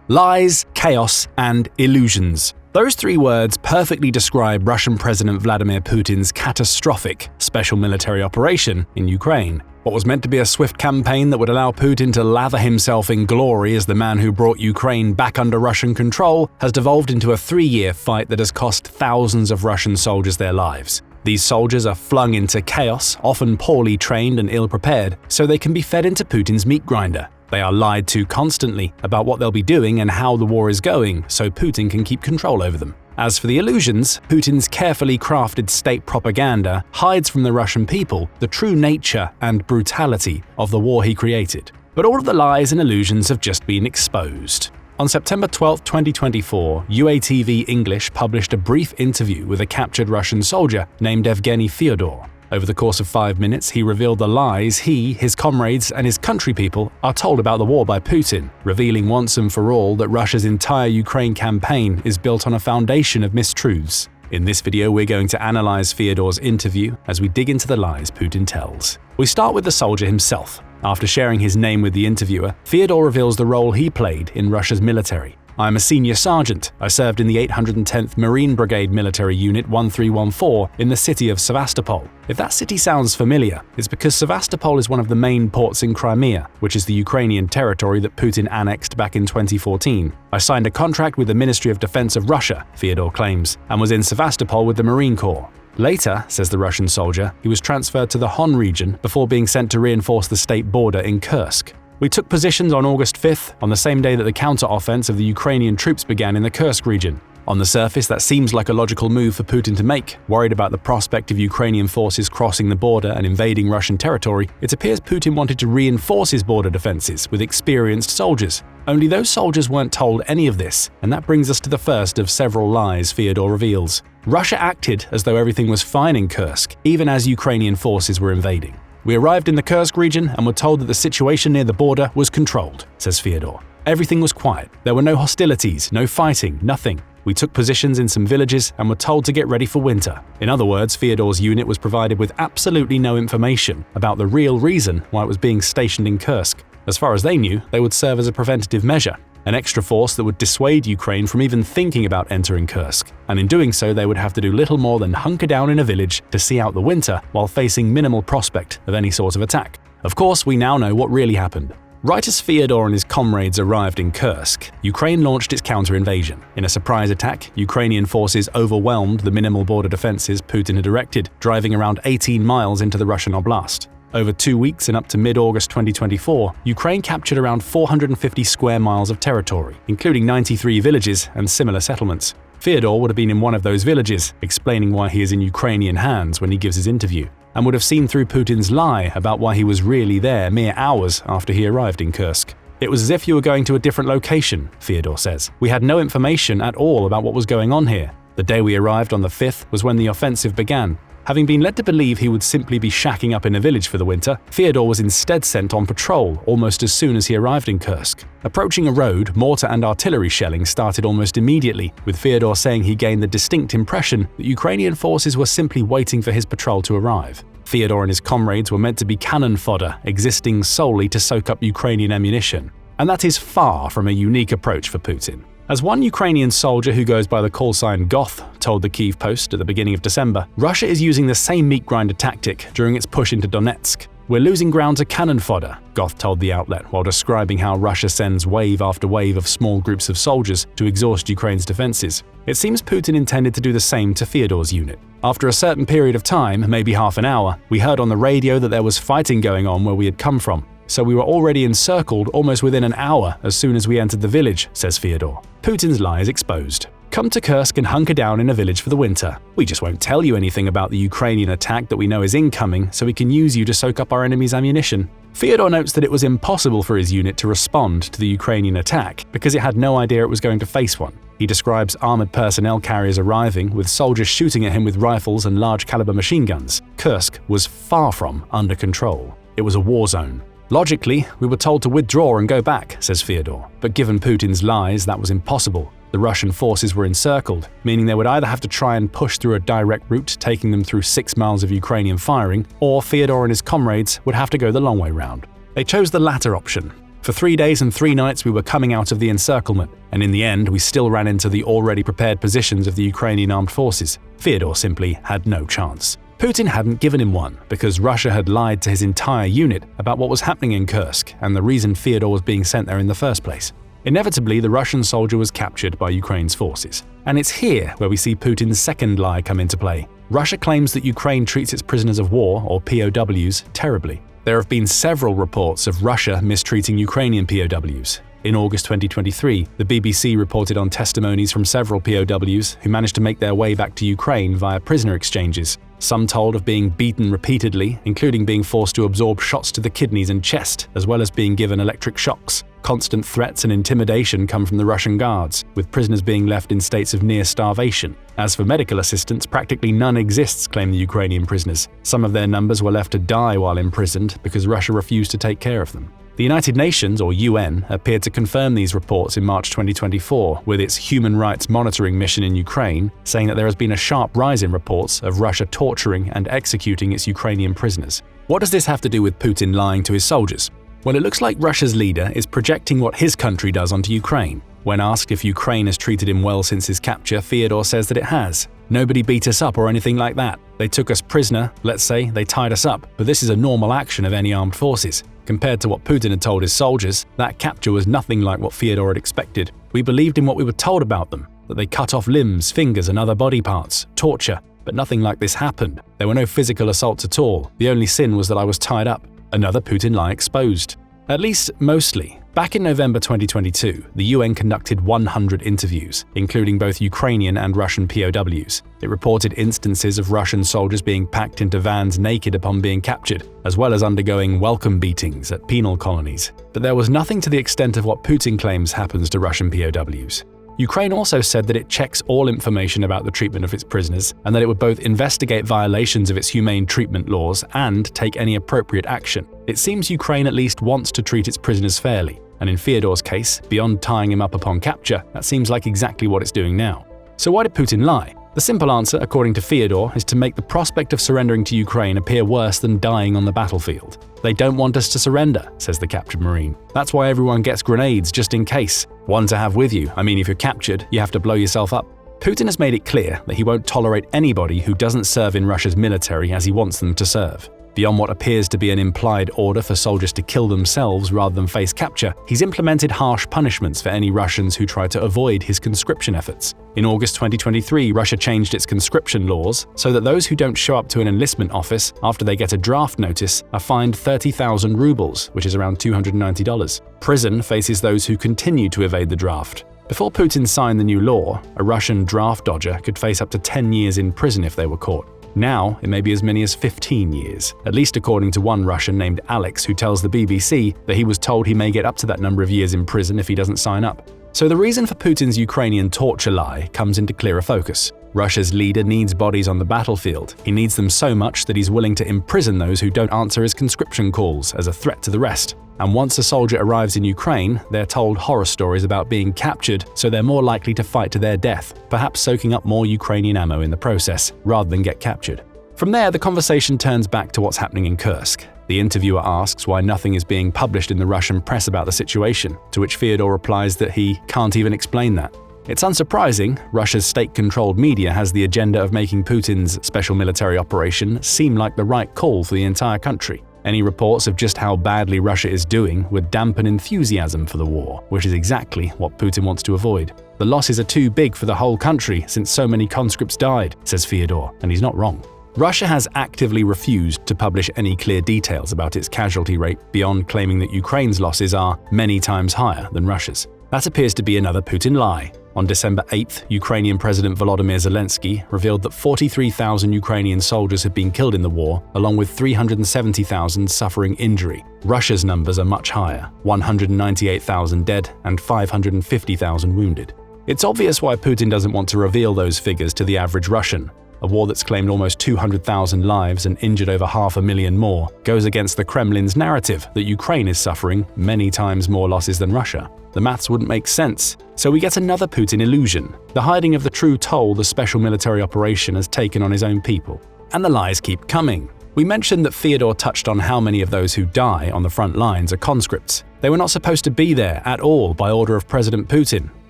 Lies, chaos, and illusions. Those three words perfectly describe Russian President Vladimir Putin's catastrophic special military operation in Ukraine. What was meant to be a swift campaign that would allow Putin to lather himself in glory as the man who brought Ukraine back under Russian control has devolved into a 3-year fight that has cost thousands of Russian soldiers their lives. These soldiers are flung into chaos, often poorly trained and ill-prepared, so they can be fed into Putin's meat grinder. They are lied to constantly about what they'll be doing and how the war is going, so Putin can keep control over them. As for the illusions, Putin's carefully crafted state propaganda hides from the Russian people the true nature and brutality of the war he created. But all of the lies and illusions have just been exposed. On September 12, 2024, UATV English published a brief interview with a captured Russian soldier named Evgeny Fyodor. Over the course of 5 minutes, he revealed the lies he, his comrades, and his country people are told about the war by Putin, revealing once and for all that Russia's entire Ukraine campaign is built on a foundation of mistruths. In this video, we're going to analyze Fyodor's interview as we dig into the lies Putin tells. We start with the soldier himself. After sharing his name with the interviewer, Fyodor reveals the role he played in Russia's military. "I'm a senior sergeant. I served in the 810th Marine Brigade Military Unit 1314 in the city of Sevastopol. If that city sounds familiar, it's because Sevastopol is one of the main ports in Crimea, which is the Ukrainian territory that Putin annexed back in 2014. I signed a contract with the Ministry of Defense of Russia," Fyodor claims, and was in Sevastopol with the Marine Corps. Later, says the Russian soldier, he was transferred to the Don region before being sent to reinforce the state border in Kursk. "We took positions on August 5th, on the same day that the counter-offense of the Ukrainian troops began in the Kursk region. On the surface, that seems like a logical move for Putin to make. Worried about the prospect of Ukrainian forces crossing the border and invading Russian territory, it appears Putin wanted to reinforce his border defenses with experienced soldiers. Only those soldiers weren't told any of this, and that brings us to the first of several lies Fyodor reveals. Russia acted as though everything was fine in Kursk, even as Ukrainian forces were invading. We arrived in the Kursk region and were told that the situation near the border was controlled," says Fyodor. "Everything was quiet. There were no hostilities, no fighting, nothing. We took positions in some villages and were told to get ready for winter." In other words, Fyodor's unit was provided with absolutely no information about the real reason why it was being stationed in Kursk. As far as they knew, they would serve as a preventative measure, an extra force that would dissuade Ukraine from even thinking about entering Kursk, and in doing so they would have to do little more than hunker down in a village to see out the winter while facing minimal prospect of any sort of attack. Of course, we now know what really happened. Right as Fyodor and his comrades arrived in Kursk, Ukraine launched its counter-invasion. In a surprise attack, Ukrainian forces overwhelmed the minimal border defenses Putin had erected, driving around 18 miles into the Russian oblast. Over 2 weeks and up to mid-August 2024, Ukraine captured around 450 square miles of territory, including 93 villages and similar settlements. Fyodor would have been in one of those villages, explaining why he is in Ukrainian hands when he gives his interview, and would have seen through Putin's lie about why he was really there mere hours after he arrived in Kursk. "It was as if you were going to a different location," Fyodor says. "We had no information at all about what was going on here. The day we arrived on the 5th was when the offensive began. Having been led to believe he would simply be shacking up in a village for the winter, Fyodor was instead sent on patrol almost as soon as he arrived in Kursk. Approaching a road, mortar and artillery shelling started almost immediately, with Fyodor saying he gained the distinct impression that Ukrainian forces were simply waiting for his patrol to arrive. Fyodor and his comrades were meant to be cannon fodder, existing solely to soak up Ukrainian ammunition. And that is far from a unique approach for Putin. As one Ukrainian soldier who goes by the call sign Goth told the Kyiv Post at the beginning of December, Russia is using the same meat grinder tactic during its push into Donetsk. "We're losing ground to cannon fodder," Goth told the outlet while describing how Russia sends wave after wave of small groups of soldiers to exhaust Ukraine's defenses. It seems Putin intended to do the same to Fyodor's unit. "After a certain period of time, maybe half an hour, we heard on the radio that there was fighting going on where we had come from. So we were already encircled almost within an hour as soon as we entered the village," says Fyodor. Putin's lie is exposed. "Come to Kursk and hunker down in a village for the winter. We just won't tell you anything about the Ukrainian attack that we know is incoming, so we can use you to soak up our enemy's ammunition." Fyodor notes that it was impossible for his unit to respond to the Ukrainian attack because it had no idea it was going to face one. He describes armored personnel carriers arriving, with soldiers shooting at him with rifles and large-caliber machine guns. Kursk was far from under control. It was a war zone. "Logically, we were told to withdraw and go back," says Fyodor. But given Putin's lies, that was impossible. The Russian forces were encircled, meaning they would either have to try and push through a direct route taking them through 6 miles of Ukrainian firing, or Fyodor and his comrades would have to go the long way round. They chose the latter option. For 3 days and 3 nights we were coming out of the encirclement, and in the end we still ran into the already prepared positions of the Ukrainian armed forces. Fyodor simply had no chance. Putin hadn't given him one, because Russia had lied to his entire unit about what was happening in Kursk and the reason Fyodor was being sent there in the first place. Inevitably, the Russian soldier was captured by Ukraine's forces. And it's here where we see Putin's second lie come into play. Russia claims that Ukraine treats its prisoners of war, or POWs, terribly. There have been several reports of Russia mistreating Ukrainian POWs. In August 2023, the BBC reported on testimonies from several POWs who managed to make their way back to Ukraine via prisoner exchanges. Some told of being beaten repeatedly, including being forced to absorb shots to the kidneys and chest, as well as being given electric shocks. Constant threats and intimidation come from the Russian guards, with prisoners being left in states of near starvation. As for medical assistance, practically none exists, claim the Ukrainian prisoners. Some of their numbers were left to die while imprisoned because Russia refused to take care of them. The United Nations, or UN, appeared to confirm these reports in March 2024 with its Human Rights Monitoring Mission in Ukraine, saying that there has been a sharp rise in reports of Russia torturing and executing its Ukrainian prisoners. What does this have to do with Putin lying to his soldiers? Well, it looks like Russia's leader is projecting what his country does onto Ukraine. When asked if Ukraine has treated him well since his capture, Fyodor says that it has. Nobody beat us up or anything like that. They took us prisoner, let's say, they tied us up, but this is a normal action of any armed forces. Compared to what Putin had told his soldiers, that capture was nothing like what Fyodor had expected. We believed in what we were told about them, that they cut off limbs, fingers and other body parts, torture, but nothing like this happened. There were no physical assaults at all. The only sin was that I was tied up. Another Putin lie exposed. At least mostly. Back in November 2022, the UN conducted 100 interviews, including both Ukrainian and Russian POWs. It reported instances of Russian soldiers being packed into vans naked upon being captured, as well as undergoing welcome beatings at penal colonies. But there was nothing to the extent of what Putin claims happens to Russian POWs. Ukraine also said that it checks all information about the treatment of its prisoners and that it would both investigate violations of its humane treatment laws and take any appropriate action. It seems Ukraine at least wants to treat its prisoners fairly, and in Fyodor's case, beyond tying him up upon capture, that seems like exactly what it's doing now. So why did Putin lie? The simple answer, according to Fyodor, is to make the prospect of surrendering to Ukraine appear worse than dying on the battlefield. They don't want us to surrender, says the captured Marine. That's why everyone gets grenades, just in case. One to have with you. I mean, if you're captured, you have to blow yourself up. Putin has made it clear that he won't tolerate anybody who doesn't serve in Russia's military as he wants them to serve. Beyond what appears to be an implied order for soldiers to kill themselves rather than face capture, he's implemented harsh punishments for any Russians who try to avoid his conscription efforts. In August 2023, Russia changed its conscription laws so that those who don't show up to an enlistment office after they get a draft notice are fined 30,000 rubles, which is around $290. Prison faces those who continue to evade the draft. Before Putin signed the new law, a Russian draft dodger could face up to 10 years in prison if they were caught. Now, it may be as many as 15 years, at least according to one Russian named Alex who tells the BBC that he was told he may get up to that number of years in prison if he doesn't sign up. So the reason for Putin's Ukrainian torture lie comes into clearer focus. Russia's leader needs bodies on the battlefield. He needs them so much that he's willing to imprison those who don't answer his conscription calls as a threat to the rest. And once a soldier arrives in Ukraine, they're told horror stories about being captured, so they're more likely to fight to their death, perhaps soaking up more Ukrainian ammo in the process, rather than get captured. From there, the conversation turns back to what's happening in Kursk. The interviewer asks why nothing is being published in the Russian press about the situation, to which Fyodor replies that he can't even explain that. It's unsurprising, Russia's state-controlled media has the agenda of making Putin's special military operation seem like the right call for the entire country. Any reports of just how badly Russia is doing would dampen enthusiasm for the war, which is exactly what Putin wants to avoid. The losses are too big for the whole country since so many conscripts died, says Fyodor, and he's not wrong. Russia has actively refused to publish any clear details about its casualty rate beyond claiming that Ukraine's losses are many times higher than Russia's. That appears to be another Putin lie. On December 8th, Ukrainian President Volodymyr Zelensky revealed that 43,000 Ukrainian soldiers had been killed in the war, along with 370,000 suffering injury. Russia's numbers are much higher, 198,000 dead and 550,000 wounded. It's obvious why Putin doesn't want to reveal those figures to the average Russian. A war that's claimed almost 200,000 lives and injured over 500,000 more goes against the Kremlin's narrative that Ukraine is suffering many times more losses than Russia. The maths wouldn't make sense, so we get another Putin illusion, the hiding of the true toll the special military operation has taken on his own people. And the lies keep coming. We mentioned that Fyodor touched on how many of those who die on the front lines are conscripts. They were not supposed to be there at all by order of President Putin,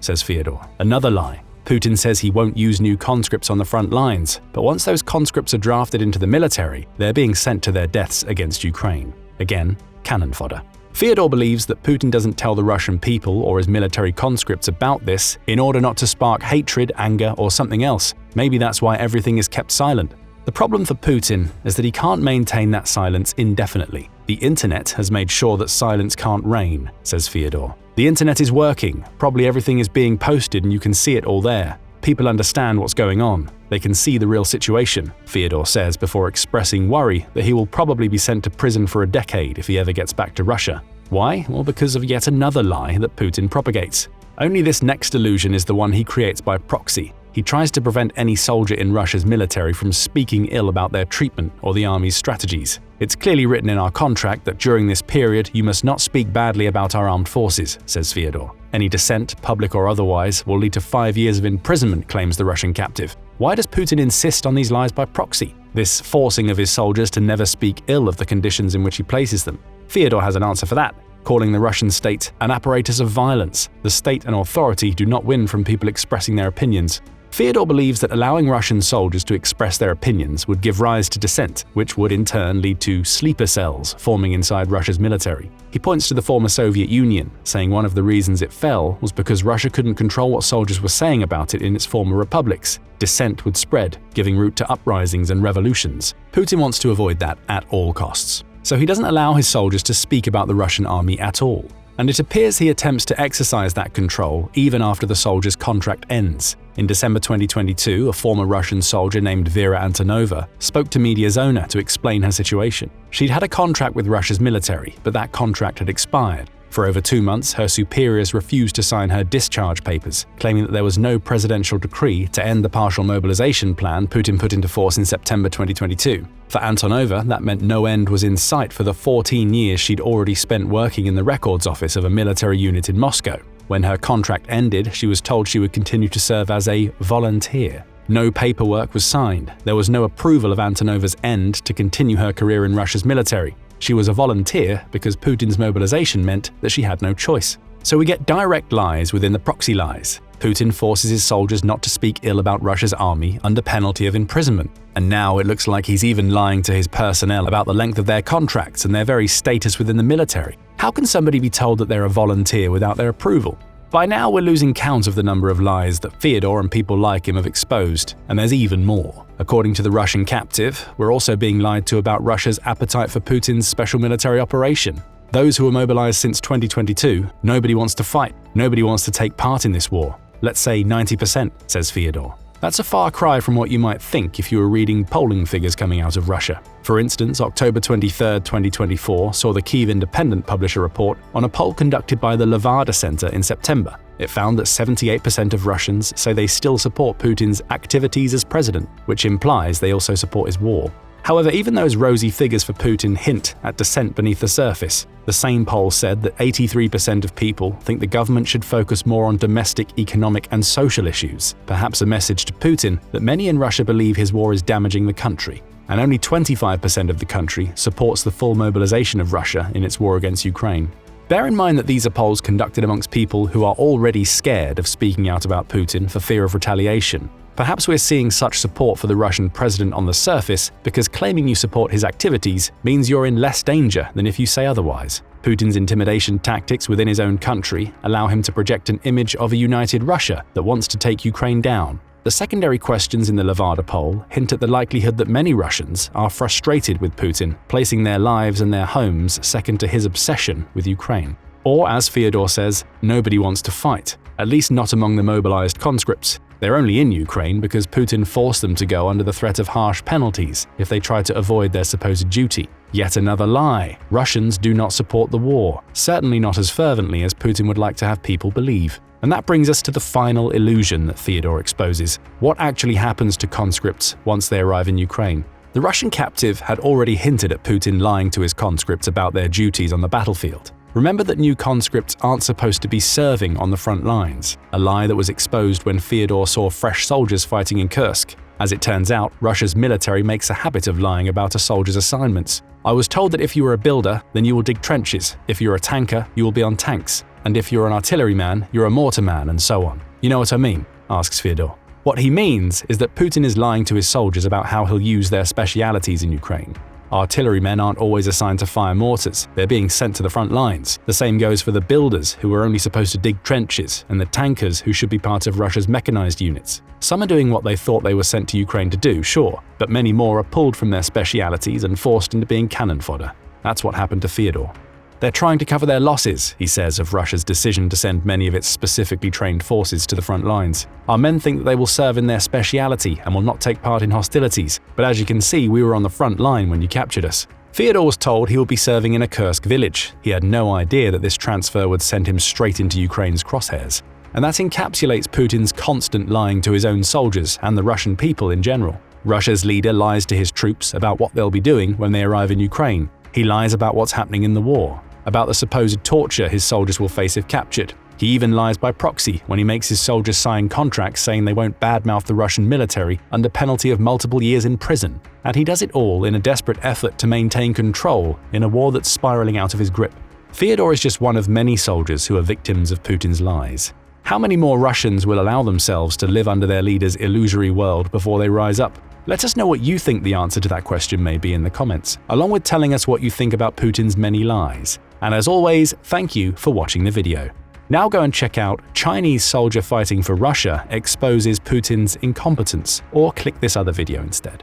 says Fyodor. Another lie. Putin says he won't use new conscripts on the front lines, but once those conscripts are drafted into the military, they're being sent to their deaths against Ukraine. Again, cannon fodder. Fyodor believes that Putin doesn't tell the Russian people or his military conscripts about this in order not to spark hatred, anger, or something else. Maybe that's why everything is kept silent. The problem for Putin is that he can't maintain that silence indefinitely. The internet has made sure that silence can't reign, says Fyodor. The internet is working, probably everything is being posted and you can see it all there. People understand what's going on. They can see the real situation, Fyodor says before expressing worry that he will probably be sent to prison for a decade if he ever gets back to Russia. Why? Well, because of yet another lie that Putin propagates. Only this next illusion is the one he creates by proxy. He tries to prevent any soldier in Russia's military from speaking ill about their treatment or the army's strategies. It's clearly written in our contract that during this period you must not speak badly about our armed forces, says Fyodor. Any dissent, public or otherwise, will lead to 5 years of imprisonment, claims the Russian captive. Why does Putin insist on these lies by proxy? This forcing of his soldiers to never speak ill of the conditions in which he places them? Fyodor has an answer for that, calling the Russian state an apparatus of violence. The state and authority do not win from people expressing their opinions. Fyodor believes that allowing Russian soldiers to express their opinions would give rise to dissent, which would in turn lead to sleeper cells forming inside Russia's military. He points to the former Soviet Union, saying one of the reasons it fell was because Russia couldn't control what soldiers were saying about it in its former republics. Dissent would spread, giving root to uprisings and revolutions. Putin wants to avoid that at all costs. So he doesn't allow his soldiers to speak about the Russian army at all. And it appears he attempts to exercise that control even after the soldier's contract ends. In December 2022, a former Russian soldier named Vera Antonova spoke to Mediazona to explain her situation. She'd had a contract with Russia's military, but that contract had expired. For over 2 months, her superiors refused to sign her discharge papers, claiming that there was no presidential decree to end the partial mobilization plan Putin put into force in September 2022. For Antonova, that meant no end was in sight for the 14 years she'd already spent working in the records office of a military unit in Moscow. When her contract ended, she was told she would continue to serve as a volunteer. No paperwork was signed. There was no approval of Antonova's end to continue her career in Russia's military. She was a volunteer because Putin's mobilization meant that she had no choice. So we get direct lies within the proxy lies. Putin forces his soldiers not to speak ill about Russia's army under penalty of imprisonment. And now it looks like he's even lying to his personnel about the length of their contracts and their very status within the military. How can somebody be told that they're a volunteer without their approval? By now we're losing count of the number of lies that Fyodor and people like him have exposed, and there's even more. According to the Russian captive, we're also being lied to about Russia's appetite for Putin's special military operation. Those who were mobilized since 2022, nobody wants to fight, nobody wants to take part in this war. Let's say 90%, says Fyodor. That's a far cry from what you might think if you were reading polling figures coming out of Russia. For instance, October 23, 2024 saw the Kyiv Independent publish a report on a poll conducted by the Levada Center in September. It found that 78% of Russians say they still support Putin's activities as president, which implies they also support his war. However, even those rosy figures for Putin hint at dissent beneath the surface. The same poll said that 83% of people think the government should focus more on domestic, economic and social issues, perhaps a message to Putin that many in Russia believe his war is damaging the country. And only 25% of the country supports the full mobilization of Russia in its war against Ukraine. Bear in mind that these are polls conducted amongst people who are already scared of speaking out about Putin for fear of retaliation. Perhaps we're seeing such support for the Russian president on the surface because claiming you support his activities means you're in less danger than if you say otherwise. Putin's intimidation tactics within his own country allow him to project an image of a united Russia that wants to take Ukraine down. The secondary questions in the Levada poll hint at the likelihood that many Russians are frustrated with Putin, placing their lives and their homes second to his obsession with Ukraine. Or, as Fyodor says, nobody wants to fight, at least not among the mobilized conscripts. They're only in Ukraine because Putin forced them to go under the threat of harsh penalties if they try to avoid their supposed duty. Yet another lie. Russians do not support the war, certainly not as fervently as Putin would like to have people believe. And that brings us to the final illusion that Fyodor exposes. What actually happens to conscripts once they arrive in Ukraine? The Russian captive had already hinted at Putin lying to his conscripts about their duties on the battlefield. Remember that new conscripts aren't supposed to be serving on the front lines, a lie that was exposed when Fyodor saw fresh soldiers fighting in Kursk. As it turns out, Russia's military makes a habit of lying about a soldier's assignments. I was told that if you are a builder, then you will dig trenches. If you're a tanker, you will be on tanks. And if you're an artilleryman, you're a mortarman, and so on. You know what I mean? Asks Fyodor. What he means is that Putin is lying to his soldiers about how he'll use their specialities in Ukraine. Artillerymen aren't always assigned to fire mortars, they're being sent to the front lines. The same goes for the builders, who are only supposed to dig trenches, and the tankers, who should be part of Russia's mechanized units. Some are doing what they thought they were sent to Ukraine to do, sure, but many more are pulled from their specialities and forced into being cannon fodder. That's what happened to Fyodor. They're trying to cover their losses, he says of Russia's decision to send many of its specifically trained forces to the front lines. Our men think that they will serve in their speciality and will not take part in hostilities, but as you can see, we were on the front line when you captured us. Fyodor was told he will be serving in a Kursk village. He had no idea that this transfer would send him straight into Ukraine's crosshairs. And that encapsulates Putin's constant lying to his own soldiers and the Russian people in general. Russia's leader lies to his troops about what they'll be doing when they arrive in Ukraine. He lies about what's happening in the war, about the supposed torture his soldiers will face if captured. He even lies by proxy when he makes his soldiers sign contracts saying they won't badmouth the Russian military under penalty of multiple years in prison. And he does it all in a desperate effort to maintain control in a war that's spiraling out of his grip. Fyodor is just one of many soldiers who are victims of Putin's lies. How many more Russians will allow themselves to live under their leader's illusory world before they rise up? Let us know what you think the answer to that question may be in the comments, along with telling us what you think about Putin's many lies. And as always, thank you for watching the video. Now go and check out Chinese soldier fighting for Russia exposes Putin's incompetence, or click this other video instead.